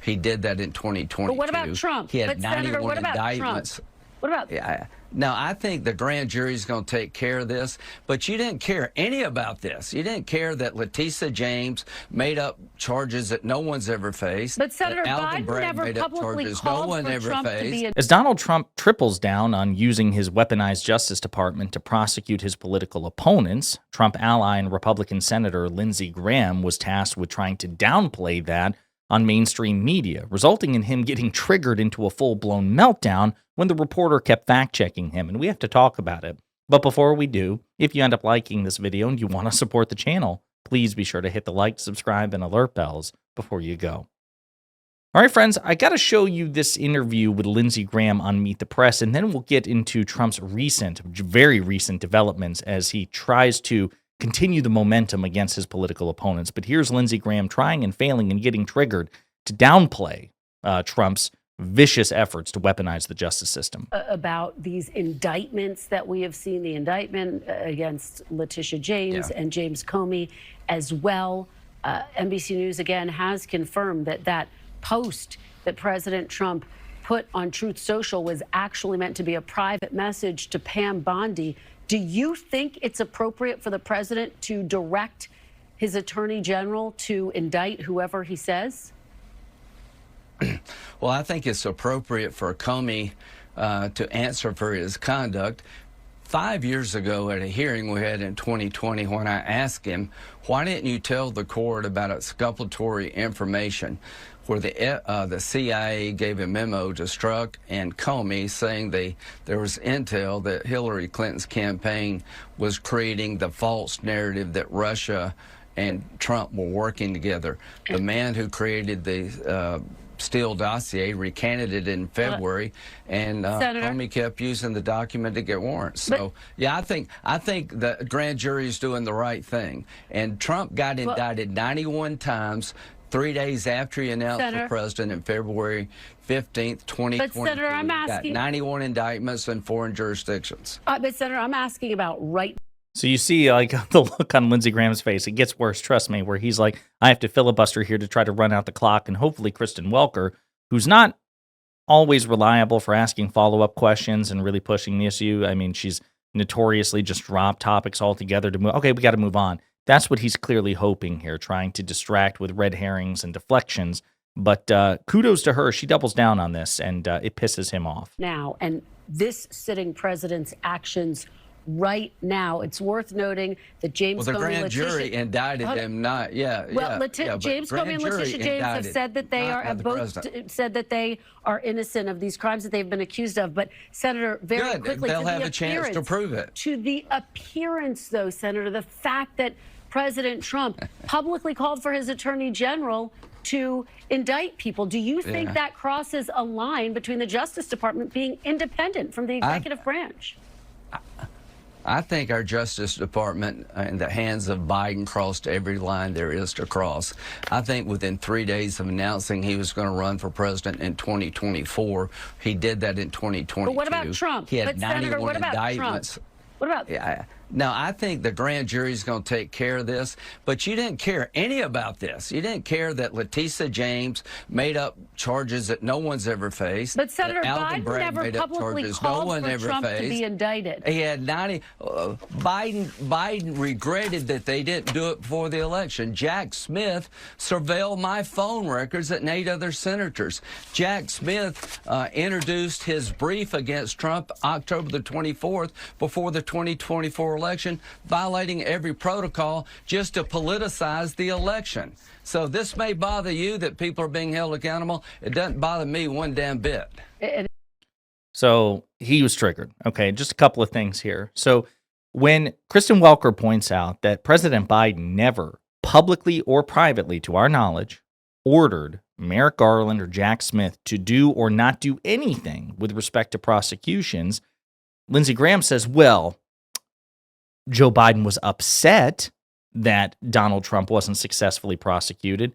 He did that in 2022. But what about Trump? He had But 91 Senator, what about indictments. Trump? What about? Yeah. Now, I think the grand jury is going to take care of this, but you didn't care any about this. You didn't care that Letitia James made up charges that no one's ever faced. But Senator Alvin Biden Bragg never made up publicly charges no called one for ever Trump to faced. be. As Donald Trump triples down on using his weaponized Justice Department to prosecute his political opponents, Trump ally and Republican Senator Lindsey Graham was tasked with trying to downplay that on mainstream media, resulting in him getting triggered into a full-blown meltdown when the reporter kept fact-checking him, and we have to talk about it. But before we do, if you end up liking this video and you want to support the channel, please be sure to hit the like, subscribe, and alert bells before you go. All right, friends, I got to show you this interview with Lindsey Graham on Meet the Press, and then we'll get into Trump's very recent developments as he tries to continue the momentum against his political opponents. But here's Lindsey Graham trying and failing and getting triggered to downplay Trump's vicious efforts to weaponize the justice system. About these indictments that we have seen, the indictment against Letitia James and James Comey as well. NBC News again has confirmed that that post that President Trump put on Truth Social was actually meant to be a private message to Pam Bondi. Do you think it's appropriate for the president to direct his attorney general to indict whoever he says? Well, I think it's appropriate for Comey to answer for his conduct. 5 years ago at a hearing we had in 2020, when I asked him, why didn't you tell the court about exculpatory information, where the CIA gave a memo to Strzok and Comey saying there was intel that Hillary Clinton's campaign was creating the false narrative that Russia and Trump were working together. The man who created the Steele dossier recanted it in February, and Comey kept using the document to get warrants. So, yeah, I think the grand jury is doing the right thing. And Trump got indicted 91 times. 3 days after he announced for president in February 15th, 2020. But Senator, I'm asking, got 91 indictments in foreign jurisdictions. But Senator, I'm asking about So you see, like, the look on Lindsey Graham's face. It gets worse, trust me, where he's like, I have to filibuster here to try to run out the clock. And hopefully Kristen Welker, who's not always reliable for asking follow-up questions and really pushing the issue. I mean, she's notoriously just dropped topics altogether to move. Okay, we got to move on. That's what he's clearly hoping here, trying to distract with red herrings and deflections. But kudos to her. She doubles down on this, and it pisses him off. Now, and this sitting president's actions right now, it's worth noting that James Comey, the grand jury indicted them, not James Comey and Letitia James have said that they have both said that they are innocent of these crimes that they've been accused of. But Senator, very quickly, they'll have a chance to prove it. To the appearance, though, Senator, the fact that President Trump publicly called for his attorney general to indict people. Do you think that crosses a line between the Justice Department being independent from the executive branch? I think our Justice Department in the hands of Biden crossed every line there is to cross. I think within 3 days of announcing he was going to run for president in 2024, he did that in 2022. But what about Trump? He had but 91 Senator, what about indictments. Trump? What about? Now, I think the grand jury is going to take care of this, but you didn't care any about this. You didn't care that Letitia James made up charges that no one's ever faced. But Senator Alvin Biden Bragg never made up publicly charges called no one for ever Trump faced. to be indicted. He had 90. Biden regretted that they didn't do it before the election. Jack Smith surveilled my phone records and 8 other senators. Jack Smith introduced his brief against Trump October the 24th before the 2024 election, violating every protocol just to politicize the election. So this may bother you that people are being held accountable. It doesn't bother me one damn bit. So he was triggered. Okay, just a couple of things here. So when Kristen Welker points out that President Biden never publicly or privately, to our knowledge, ordered Merrick Garland or Jack Smith to do or not do anything with respect to prosecutions, Lindsey Graham says, well, Joe Biden was upset that Donald Trump wasn't successfully prosecuted.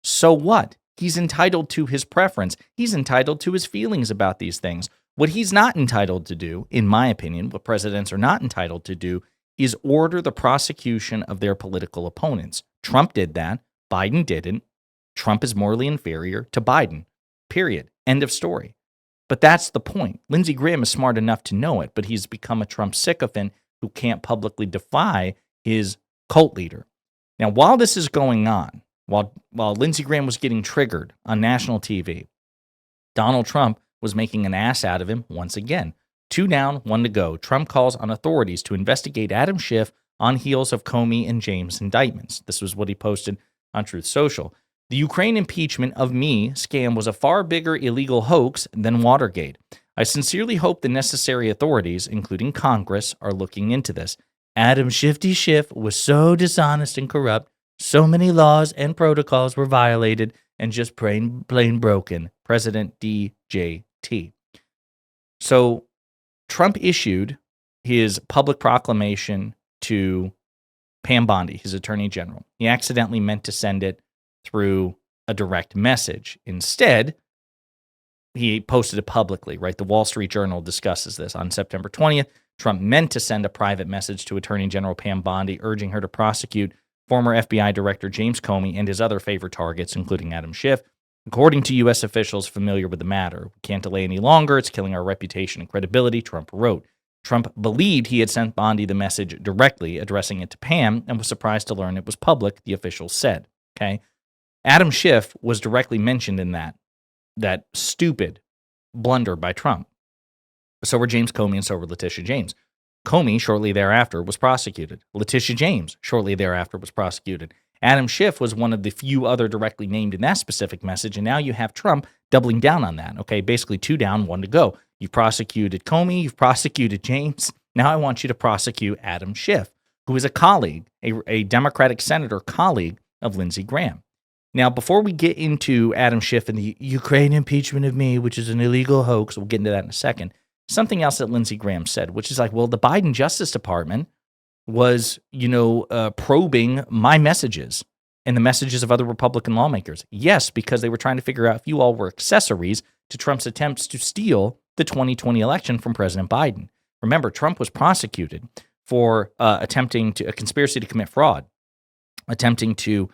So what? He's entitled to his preference. He's entitled to his feelings about these things. What he's not entitled to do, in my opinion, what presidents are not entitled to do, is order the prosecution of their political opponents. Trump did that. Biden didn't. Trump is morally inferior to Biden, period. End of story. But that's the point. Lindsey Graham is smart enough to know it, but he's become a Trump sycophant who can't publicly defy his cult leader. Now, while this is going on, while Lindsey Graham was getting triggered on national TV, Donald Trump was making an ass out of him once again. 2 down, 1 to go. Trump calls on authorities to investigate Adam Schiff on heels of Comey and James indictments. This was what he posted on Truth Social. The Ukraine impeachment of me scam was a far bigger illegal hoax than Watergate. I sincerely hope the necessary authorities, including Congress, are looking into this. Adam Shifty Schiff was so dishonest and corrupt. So many laws and protocols were violated and just plain broken. President DJT. So Trump issued his public proclamation to Pam Bondi, his attorney general. He accidentally meant to send it through a direct message. Instead, he posted it publicly, right? The Wall Street Journal discusses this. On September 20th, Trump meant to send a private message to Attorney General Pam Bondi, urging her to prosecute former FBI Director James Comey and his other favorite targets, including Adam Schiff. According to U.S. officials familiar with the matter, we can't delay any longer. It's killing our reputation and credibility, Trump wrote. Trump believed he had sent Bondi the message directly, addressing it to Pam, and was surprised to learn it was public, the officials said. Okay, Adam Schiff was directly mentioned in that stupid blunder by Trump. So were James Comey and so were Letitia James. Comey, shortly thereafter, was prosecuted. Letitia James, shortly thereafter, was prosecuted. Adam Schiff was one of the few other directly named in that specific message, and now you have Trump doubling down on that. Okay, basically 2 down, 1 to go. You've prosecuted Comey, you've prosecuted James. Now I want you to prosecute Adam Schiff, who is a colleague, a Democratic senator colleague of Lindsey Graham. Now, before we get into Adam Schiff and the Ukraine impeachment of me, which is an illegal hoax, we'll get into that in a second, something else that Lindsey Graham said, which is like, well, the Biden Justice Department was, probing my messages and the messages of other Republican lawmakers. Yes, because they were trying to figure out if you all were accessories to Trump's attempts to steal the 2020 election from President Biden. Remember, Trump was prosecuted for attempting to a conspiracy to commit fraud, attempting to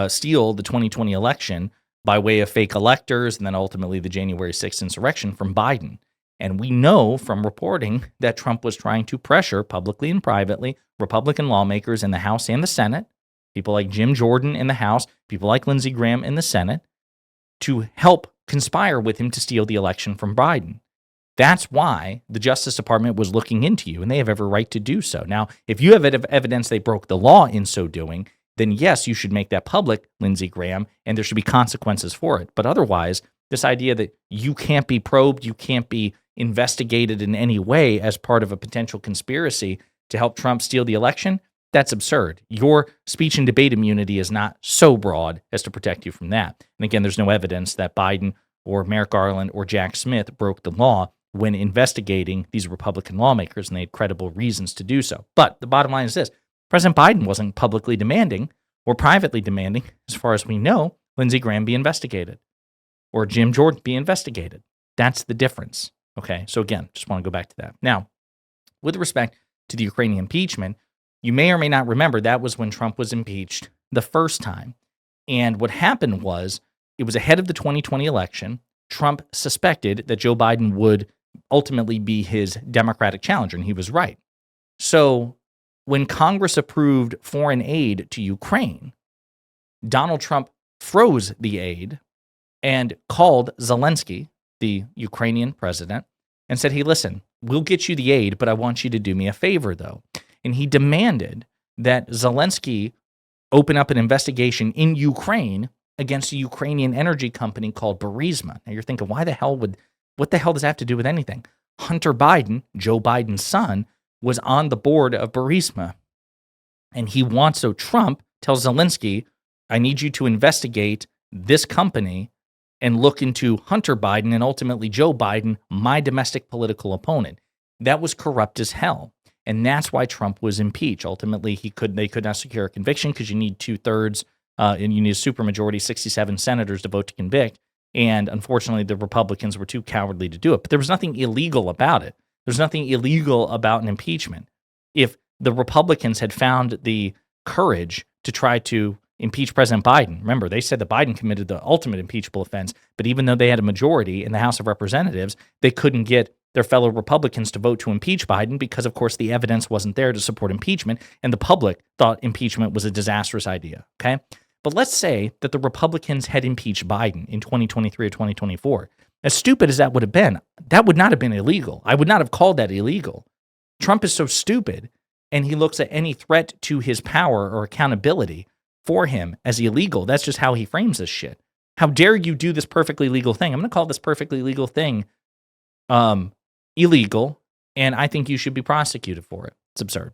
steal the 2020 election by way of fake electors, and then ultimately the January 6th insurrection from Biden. And we know from reporting that Trump was trying to pressure publicly and privately Republican lawmakers in the House and the Senate, people like Jim Jordan in the House, people like Lindsey Graham in the Senate, to help conspire with him to steal the election from Biden. That's why the Justice Department was looking into you, and they have every right to do so. Now, if you have evidence they broke the law in so doing, then yes, you should make that public, Lindsey Graham, and there should be consequences for it. But otherwise, this idea that you can't be probed, you can't be investigated in any way as part of a potential conspiracy to help Trump steal the election, that's absurd. Your speech and debate immunity is not so broad as to protect you from that. And again, there's no evidence that Biden or Merrick Garland or Jack Smith broke the law when investigating these Republican lawmakers, and they had credible reasons to do so. But the bottom line is this: President Biden wasn't publicly demanding or privately demanding, as far as we know, Lindsey Graham be investigated or Jim Jordan be investigated. That's the difference. Okay, so again, just want to go back to that. Now, with respect to the Ukrainian impeachment, you may or may not remember that was when Trump was impeached the first time. And what happened was, it was ahead of the 2020 election. Trump suspected that Joe Biden would ultimately be his Democratic challenger, and he was right. So when Congress approved foreign aid to Ukraine, Donald Trump froze the aid and called Zelensky, the Ukrainian president, and said, hey, listen, we'll get you the aid, but I want you to do me a favor, though. And he demanded that Zelensky open up an investigation in Ukraine against a Ukrainian energy company called Burisma. Now you're thinking, what the hell does that have to do with anything? Hunter Biden, Joe Biden's son, was on the board of Burisma. And so Trump tells Zelensky, I need you to investigate this company and look into Hunter Biden and ultimately Joe Biden, my domestic political opponent. That was corrupt as hell. And that's why Trump was impeached. Ultimately, they could not secure a conviction because you need 2/3 and you need a supermajority, 67 senators to vote to convict. And unfortunately, the Republicans were too cowardly to do it. But there was nothing illegal about it. There's nothing illegal about an impeachment. If the Republicans had found the courage to try to impeach President Biden. Remember, they said that Biden committed the ultimate impeachable offense, but even though they had a majority in the House of Representatives, they couldn't get their fellow Republicans to vote to impeach Biden because, of course, the evidence wasn't there to support impeachment, and the public thought impeachment was a disastrous idea, okay? But let's say that the Republicans had impeached Biden in 2023 or 2024. As stupid as that would have been, that would not have been illegal. I would not have called that illegal. Trump is so stupid, and he looks at any threat to his power or accountability for him as illegal. That's just how he frames this shit. How dare you do this perfectly legal thing? I'm going to call this perfectly legal thing illegal, and I think you should be prosecuted for it. It's absurd.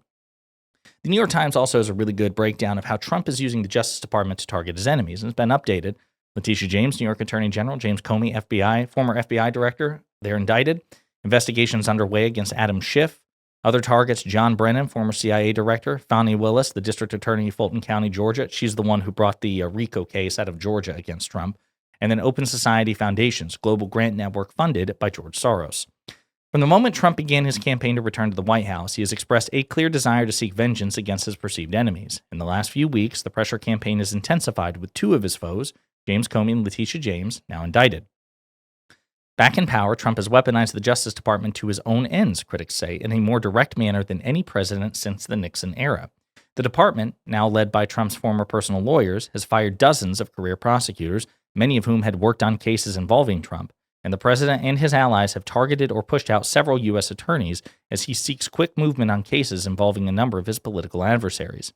The New York Times also has a really good breakdown of how Trump is using the Justice Department to target his enemies, and it's been updated. Letitia James, New York Attorney General, James Comey, FBI, former FBI director, they're indicted. Investigations underway against Adam Schiff. Other targets, John Brennan, former CIA director, Fani Willis, the district attorney of Fulton County, Georgia. She's the one who brought the RICO case out of Georgia against Trump. And then Open Society Foundations, global grant network funded by George Soros. From the moment Trump began his campaign to return to the White House, he has expressed a clear desire to seek vengeance against his perceived enemies. In the last few weeks, the pressure campaign has intensified with two of his foes, James Comey and Letitia James, now indicted. Back in power, Trump has weaponized the Justice Department to his own ends, critics say, in a more direct manner than any president since the Nixon era. The department, now led by Trump's former personal lawyers, has fired dozens of career prosecutors, many of whom had worked on cases involving Trump, and the president and his allies have targeted or pushed out several U.S. attorneys as he seeks quick movement on cases involving a number of his political adversaries.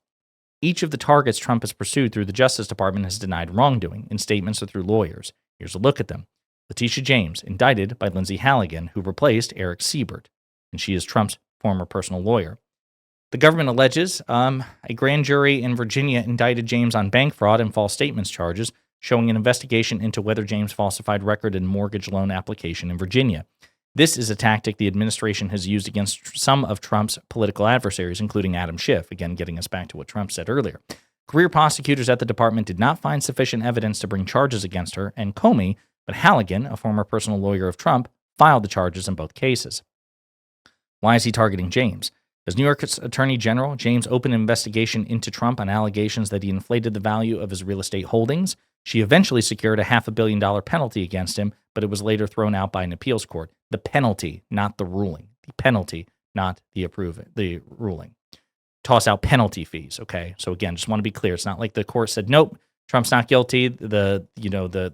Each of the targets Trump has pursued through the Justice Department has denied wrongdoing in statements or through lawyers. Here's a look at them. Letitia James, indicted by Lindsey Halligan, who replaced Eric Siebert, and she is Trump's former personal lawyer. The government alleges a grand jury in Virginia indicted James on bank fraud and false statements charges, showing an investigation into whether James falsified record and mortgage loan application in Virginia. This is a tactic the administration has used against some of Trump's political adversaries, including Adam Schiff, again getting us back to what Trump said earlier. Career prosecutors at the department did not find sufficient evidence to bring charges against her and Comey, but Halligan, a former personal lawyer of Trump, filed the charges in both cases. Why is he targeting James? As New York's Attorney General, James opened an investigation into Trump on allegations that he inflated the value of his real estate holdings. She eventually secured a $500 million penalty against him, but it was later thrown out by an appeals court. The penalty, not the ruling. The penalty, not the ruling. Toss out penalty fees, okay? So again, just want to be clear. It's not like the court said, nope, Trump's not guilty. The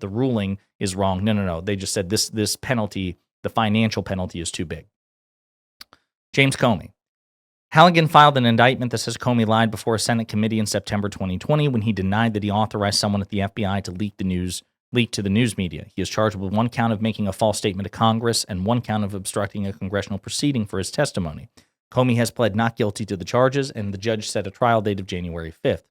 ruling is wrong. No. They just said this penalty, the financial penalty, is too big. James Comey. Halligan filed an indictment that says Comey lied before a Senate committee in September 2020 when he denied that he authorized someone at the FBI to leak to the news media. He is charged with one count of making a false statement to Congress and one count of obstructing a congressional proceeding for his testimony. Comey has pled not guilty to the charges, and the judge set a trial date of January 5th.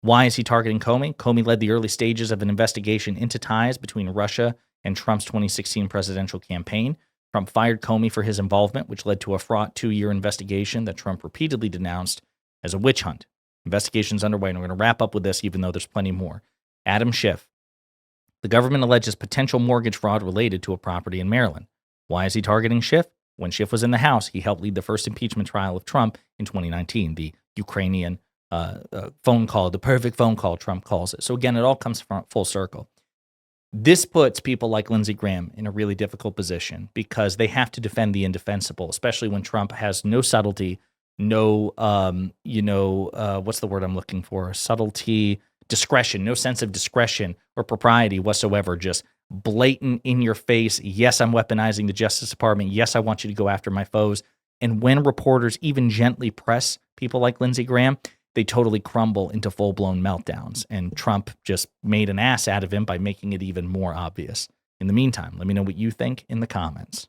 Why is he targeting Comey? Comey led the early stages of an investigation into ties between Russia and Trump's 2016 presidential campaign. Trump fired Comey for his involvement, which led to a fraught 2-year investigation that Trump repeatedly denounced as a witch hunt. Investigation's underway, and we're going to wrap up with this, even though there's plenty more. Adam Schiff. The government alleges potential mortgage fraud related to a property in Maryland. Why is he targeting Schiff? When Schiff was in the House, he helped lead the first impeachment trial of Trump in 2019, the Ukrainian phone call, the perfect phone call, Trump calls it. So again, it all comes from full circle. This puts people like Lindsey Graham in a really difficult position because they have to defend the indefensible, especially when Trump has no subtlety, no, what's the word I'm looking for? Subtlety, discretion, no sense of discretion or propriety whatsoever, just blatant in your face. Yes, I'm weaponizing the Justice Department. Yes, I want you to go after my foes. And when reporters even gently press people like Lindsey Graham, they totally crumble into full-blown meltdowns. And Trump just made an ass out of him by making it even more obvious. In the meantime, let me know what you think in the comments.